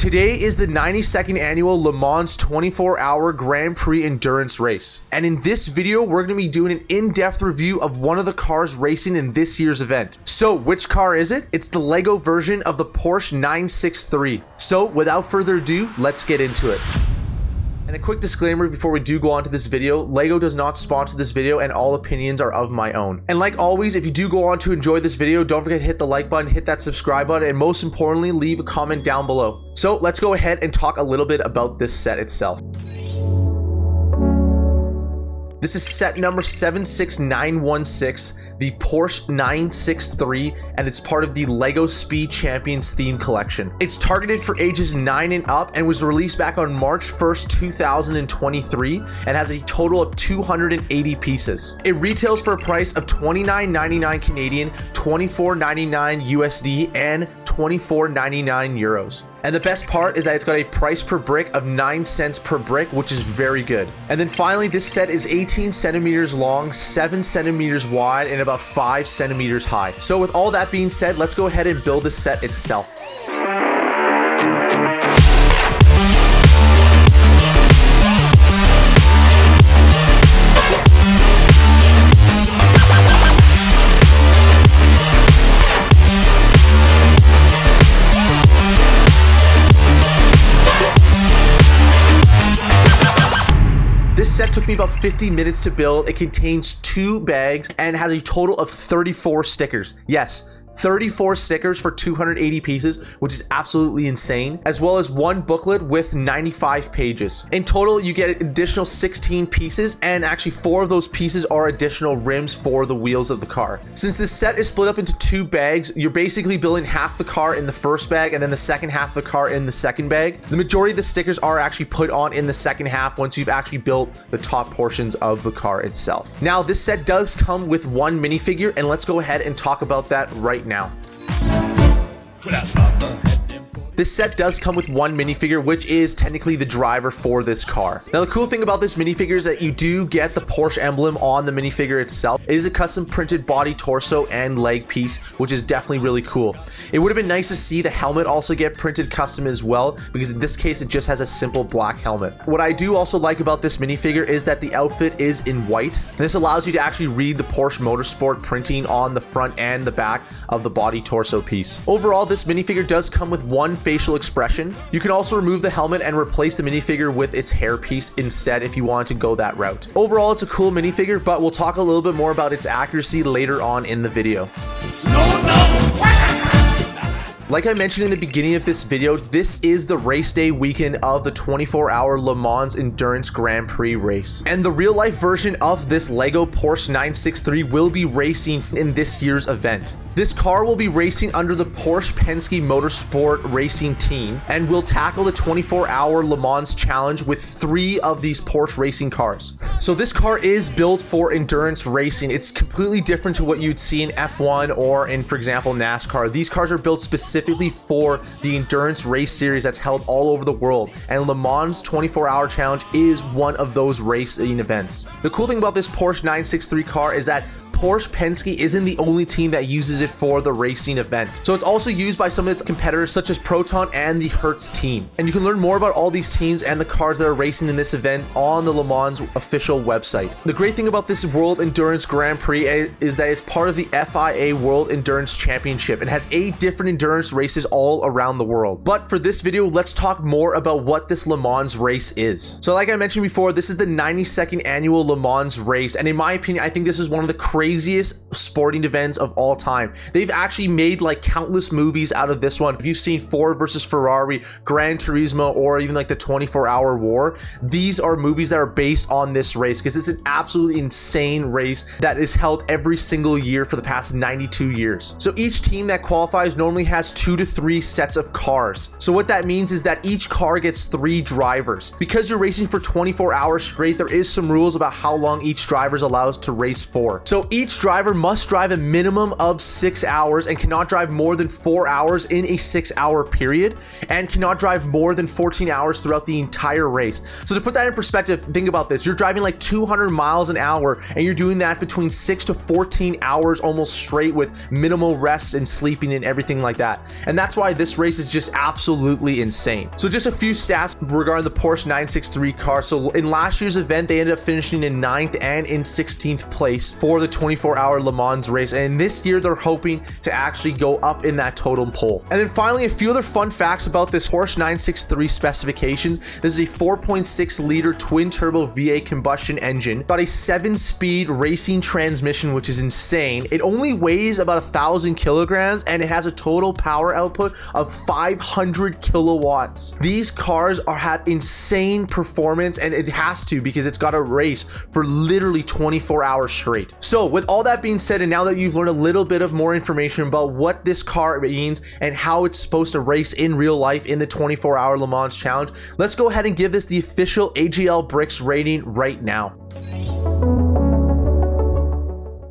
Today is the 92nd annual Le Mans 24-hour Grand Prix endurance race. And in this video, we're going to be doing an in-depth review of one of the cars racing in this year's event. So which car is it? It's the Lego version of the Porsche 963. So without further ado, let's get into it. And a quick disclaimer before we do go on to this video, Lego does not sponsor this video and all opinions are of my own. And like always, if you do go on to enjoy this video, don't forget to hit the like button, hit that subscribe button, and most importantly, leave a comment down below. So let's go ahead and talk a little bit about this set itself. This is set number 76916, the Porsche 963, and it's part of the Lego Speed Champions theme collection. It's targeted for ages 9 and up and was released back on March 1st, 2023, and has a total of 280 pieces. It retails for a price of $29.99 Canadian, $24.99 USD, and €24.99 euros. And the best part is that it's got a price per brick of 9 cents per brick, which is very good. And then finally, this set is 18 centimeters long, 7 centimeters wide, and about 5 centimeters high. So with all that being said, let's go ahead and build the set itself. This set took me about 50 minutes to build. It contains 2 bags and has a total of 34 stickers. Yes, 34 stickers for 280 pieces, which is absolutely insane, as well as 1 booklet with 95 pages. In total, you get an additional 16 pieces, and actually 4 of those pieces are additional rims for the wheels of the car. Since this set is split up into 2 bags, you're basically building half the car in the first bag and then the second half of the car in the second bag. The majority of the stickers are actually put on in the second half once you've actually built the top portions of the car itself. Now, this set does come with 1 minifigure, and let's go ahead and talk about that right now. This set does come with 1 minifigure, which is technically the driver for this car. Now, the cool thing about this minifigure is that you do get the Porsche emblem on the minifigure itself. It is a custom printed body, torso, and leg piece, which is definitely really cool. It would have been nice to see the helmet also get printed custom as well, because in this case, it just has a simple black helmet. What I do also like about this minifigure is that the outfit is in white. This allows you to actually read the Porsche Motorsport printing on the front and the back of the body torso piece. Overall, this minifigure does come with 1 facial expression. You can also remove the helmet and replace the minifigure with its hair piece instead if you want to go that route. Overall, it's a cool minifigure, but we'll talk a little bit more about its accuracy later on in the video. Like I mentioned in the beginning of this video, this is the race day weekend of the 24-hour Le Mans Endurance Grand Prix race. And the real-life version of this Lego Porsche 963 will be racing in this year's event. This car will be racing under the Porsche Penske Motorsport Racing Team and will tackle the 24-hour Le Mans Challenge with 3 of these Porsche racing cars. So this car is built for endurance racing. It's completely different to what you'd see in F1 or in, for example, NASCAR. These cars are built specifically for the endurance race series that's held all over the world. And Le Mans 24-hour Challenge is one of those racing events. The cool thing about this Porsche 963 car is that Porsche Penske isn't the only team that uses it for the racing event. So it's also used by some of its competitors such as Proton and the Hertz team. And you can learn more about all these teams and the cars that are racing in this event on the Le Mans official website. The great thing about this World Endurance Grand Prix is that it's part of the FIA World Endurance Championship and has 8 different endurance races all around the world. But for this video, let's talk more about what this Le Mans race is. So like I mentioned before, this is the 92nd annual Le Mans race. And in my opinion, I think this is one of the craziest sporting events of all time. They've actually made like countless movies out of this one. If you've seen Ford versus Ferrari, Gran Turismo, or even like the 24-hour war, these are movies that are based on this race because it's an absolutely insane race that is held every single year for the past 92 years. So each team that qualifies normally has 2 to 3 sets of cars. So what that means is that each car gets 3 drivers. Because you're racing for 24 hours straight, there is some rules about how long each driver is allowed to race for. So Each driver must drive a minimum of 6 hours and cannot drive more than 4 hours in a 6-hour period, and cannot drive more than 14 hours throughout the entire race. So to put that in perspective, think about this. You're driving like 200 miles an hour and you're doing that between 6 to 14 hours almost straight with minimal rest and sleeping and everything like that. And that's why this race is just absolutely insane. So just a few stats regarding the Porsche 963 car. So in last year's event, they ended up finishing in 9th and in 16th place for the 24-hour Le Mans race. And this year they're hoping to actually go up in that totem pole. And then finally, a few other fun facts about this Porsche 963 specifications. This is a 4.6 liter twin turbo V8 combustion engine, about a 7-speed racing transmission, which is insane. It only weighs about 1,000 kilograms and it has a total power output of 500 kilowatts. These cars have insane performance, and it has to, because it's got to race for literally 24 hours straight. So with all that being said, and now that you've learned a little bit of more information about what this car means and how it's supposed to race in real life in the 24-hour Le Mans challenge, let's go ahead and give this the official AGL Bricks rating right now.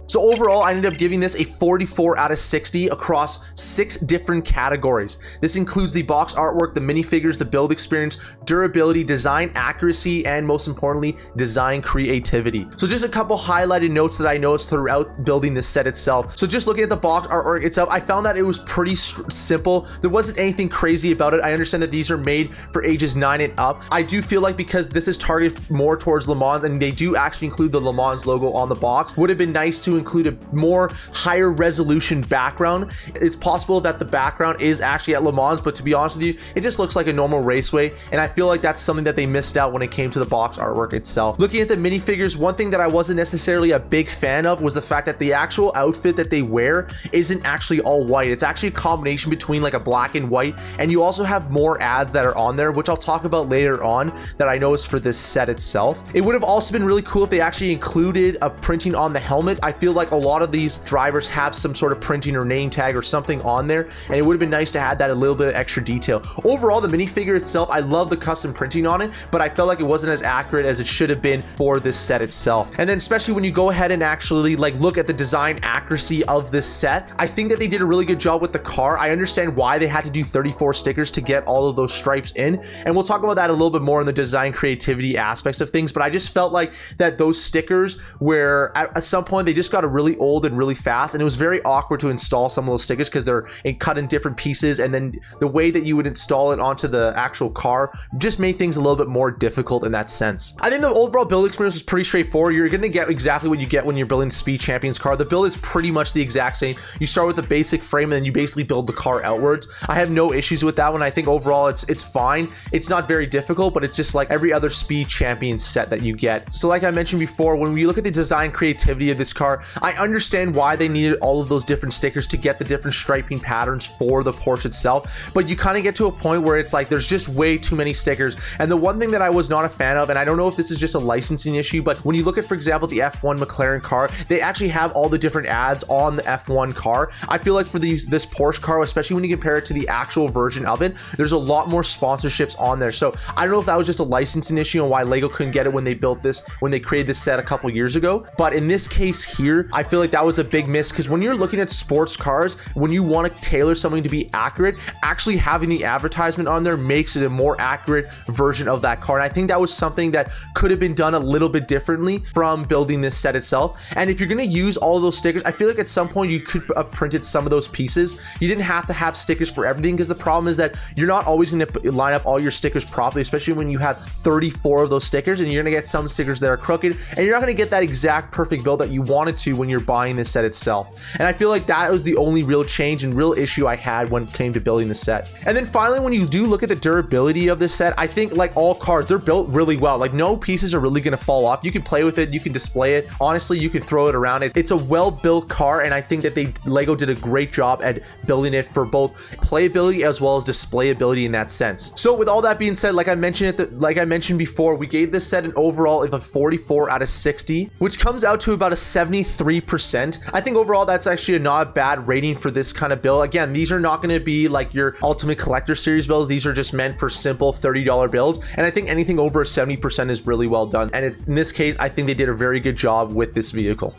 So overall, I ended up giving this a 44 out of 60 across 6 different categories. This includes the box artwork, the minifigures, the build experience, durability, design accuracy, and most importantly, design creativity. So just a couple highlighted notes that I noticed throughout building this set itself. So just looking at the box artwork itself, I found that it was pretty simple. There wasn't anything crazy about it. I understand that these are made for ages 9 and up. I do feel like because this is targeted more towards Le Mans, and they do actually include the Le Mans logo on the box, would have been nice to include a more higher resolution background. It's possible that the background is actually at Le Mans, but to be honest with you, it just looks like a normal raceway, and I feel like that's something that they missed out when it came to the box artwork itself. Looking at the minifigures, one thing that I wasn't necessarily a big fan of was the fact that the actual outfit that they wear isn't actually all white. It's actually a combination between like a black and white, and you also have more ads that are on there, which I'll talk about later on, that I noticed for this set itself. It would have also been really cool if they actually included a printing on the helmet. I feel like a lot of these drivers have some sort of printing or name tag or something on there, and it would have been nice to add that a little bit of extra detail. Overall, the minifigure itself, I love the custom printing on it, but I felt like it wasn't as accurate as it should have been for this set itself. And then especially when you go ahead and actually like look at the design accuracy of this set, I think that they did a really good job with the car. I understand why they had to do 34 stickers to get all of those stripes in, and we'll talk about that a little bit more in the design creativity aspects of things, but I just felt like that those stickers were at some point they just got a really old and really fast, and it was very awkward to install some of those stickers because they're cut in different pieces, and then the way that you would install it onto the actual car just made things a little bit more difficult in that sense. I think the overall build experience was pretty straightforward. You're going to get exactly what you get when you're building Speed Champions car. The build is pretty much the exact same. You start with the basic frame and then you basically build the car outwards. I have no issues with that one. I think overall it's fine. It's not very difficult, but it's just like every other Speed Champions set that you get. So like I mentioned before, when we look at the design creativity of this car, I understand why they needed all of those different stickers to get the different striping patterns for the Porsche itself, but you kind of get to a point where it's like there's just way too many stickers. And the one thing that I was not a fan of, and I don't know if this is just a licensing issue, but when you look at, for example, the F1 McLaren car, they actually have all the different ads on the F1 car. I feel like for this Porsche car, especially when you compare it to the actual version of it, there's a lot more sponsorships on there. So I don't know if that was just a licensing issue and why Lego couldn't get it when they built this, when they created this set a couple years ago. But in this case here, I feel like that was a big miss, because when you're looking at sports cars, when you want to tailor something to be accurate, actually having the advertisement on there makes it a more accurate version of that car. And I think that was something that could have been done a little bit differently from building this set itself. And if you're going to use all of those stickers, I feel like at some point you could have printed some of those pieces. You didn't have to have stickers for everything, because the problem is that you're not always going to line up all your stickers properly, especially when you have 34 of those stickers, and you're going to get some stickers that are crooked, and you're not going to get that exact perfect build that you wanted to when you're buying this set itself. And I feel like that was the only real change and real issue I had when it came to building the set. And then finally, when you do look at the durability of this set, I think like all cars, they're built really well. Like no pieces are really going to fall off. You can play with it, you can display it. Honestly, you can throw it around. It's a well-built car, and I think that Lego did a great job at building it for both playability as well as displayability in that sense. So with all that being said, like I mentioned before, we gave this set an overall of a 44 out of 60, which comes out to about a 73%. I think overall that's actually not a bad rating for this kind of build. Again, these are not going to be like your Ultimate Collector Series builds. These are just meant for simple $30 builds, and I think anything over a 70% is really well done. And in this case, I think they did a very good job with this vehicle.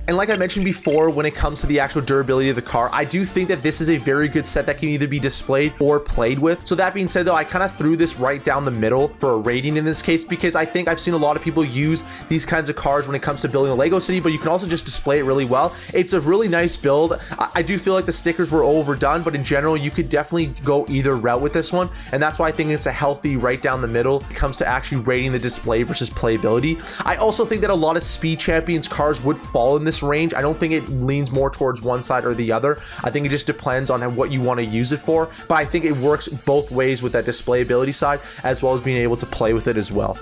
And like I mentioned before, when it comes to the actual durability of the car, I do think that this is a very good set that can either be displayed or played with. So that being said though, I kind of threw this right down the middle for a rating in this case, because I think I've seen a lot of people use these kinds of cars when it comes to building a Lego city, but you can also just display it really well. It's a really nice build. I do feel like the stickers were overdone, but in general, you could definitely go either route with this one. And that's why I think it's a healthy right down the middle when it comes to actually rating the display versus playability. I also think that a lot of Speed Champions cars would fall in this range. I don't think it leans more towards one side or the other. I think it just depends on what you want to use it for, but I think it works both ways with that displayability side as well as being able to play with it as well.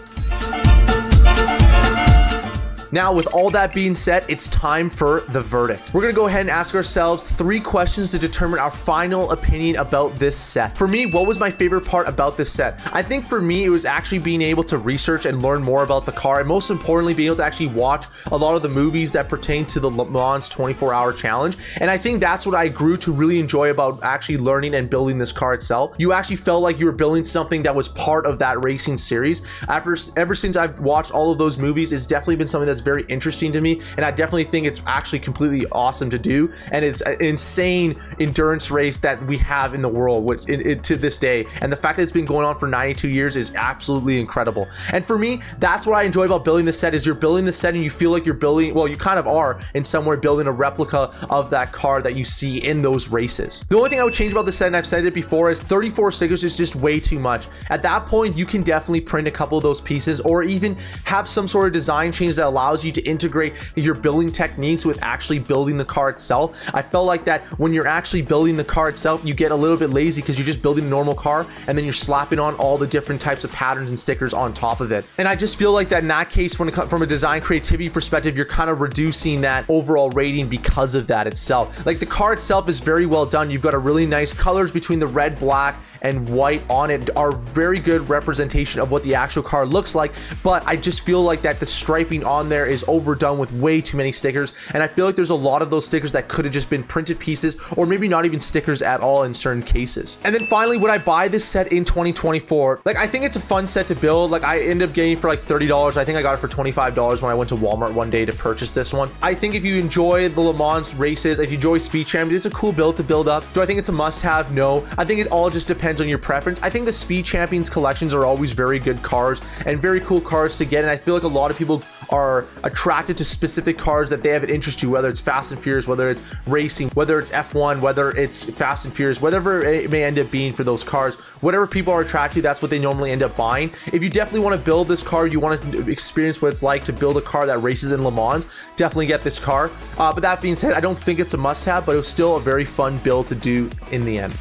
Now, with all that being said, it's time for the verdict. We're gonna go ahead and ask ourselves 3 questions to determine our final opinion about this set. For me, what was my favorite part about this set? I think for me, it was actually being able to research and learn more about the car, and most importantly, being able to actually watch a lot of the movies that pertain to the Le Mans 24-hour challenge. And I think that's what I grew to really enjoy about actually learning and building this car itself. You actually felt like you were building something that was part of that racing series. Ever since I've watched all of those movies, it's definitely been something that's very interesting to me, and I definitely think it's actually completely awesome to do, and it's an insane endurance race that we have in the world, which to this day, and the fact that it's been going on for 92 years is absolutely incredible. And for me, that's what I enjoy about building this set, is you're building the set and you feel like you're building, well, you kind of are in some way building a replica of that car that you see in those races. The only thing I would change about the set, and I've said it before, is 34 stickers is just way too much. At that point, you can definitely print a couple of those pieces, or even have some sort of design change that allows you to integrate your building techniques with actually building the car itself. I felt like that when you're actually building the car itself, you get a little bit lazy because you're just building a normal car and then you're slapping on all the different types of patterns and stickers on top of it. And I just feel like that in that case, when it comes from a design creativity perspective, you're kind of reducing that overall rating because of that itself. Like, the car itself is very well done. You've got a really nice colors between the red, black, and white on it are very good representation of what the actual car looks like, but I just feel like that the striping on there is overdone with way too many stickers, and I feel like there's a lot of those stickers that could have just been printed pieces, or maybe not even stickers at all in certain cases. And then finally, would I buy this set in 2024? Like, I think it's a fun set to build. Like, I ended up getting it for like $30. I think I got it for $25 when I went to Walmart one day to purchase this one. I think if you enjoy the Le Mans races, if you enjoy Speed Champions, it's a cool build to build up. Do I think it's a must-have? No. I think it all just depends on your preference. I think the Speed Champions collections are always very good cars and very cool cars to get, and I feel like a lot of people are attracted to specific cars that they have an interest to, whether it's Fast and Furious, whether it's racing, whether it's F1, whether it's Fast and Furious, whatever it may end up being for those cars. Whatever people are attracted to, that's what they normally end up buying. If you definitely want to build this car, you want to experience what it's like to build a car that races in Le Mans, definitely get this car. But that being said, I don't think it's a must-have, but it was still a very fun build to do in the end.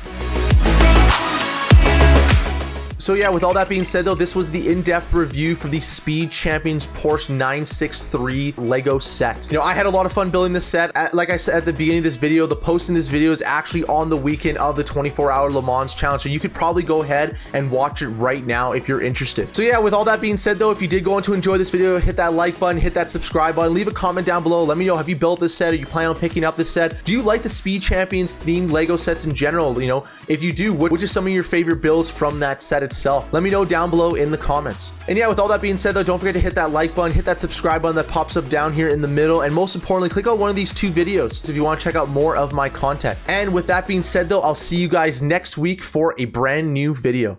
So yeah, with all that being said though, this was the in-depth review for the Speed Champions Porsche 963 Lego set. You know, I had a lot of fun building this set. Like I said at the beginning of this video, the post in this video is actually on the weekend of the 24-hour Le Mans challenge, so you could probably go ahead and watch it right now if you're interested. So yeah, with all that being said though, if you did go on to enjoy this video, hit that like button, hit that subscribe button, leave a comment down below. Let me know, have you built this set? Are you planning on picking up this set? Do you like the Speed Champions themed Lego sets in general? You know, if you do, which is some of your favorite builds from that set itself? Let me know down below in the comments. And yeah, with all that being said though, don't forget to hit that like button, hit that subscribe button that pops up down here in the middle, and most importantly, click on one of these 2 videos if you want to check out more of my content. And with that being said though, I'll see you guys next week for a brand new video.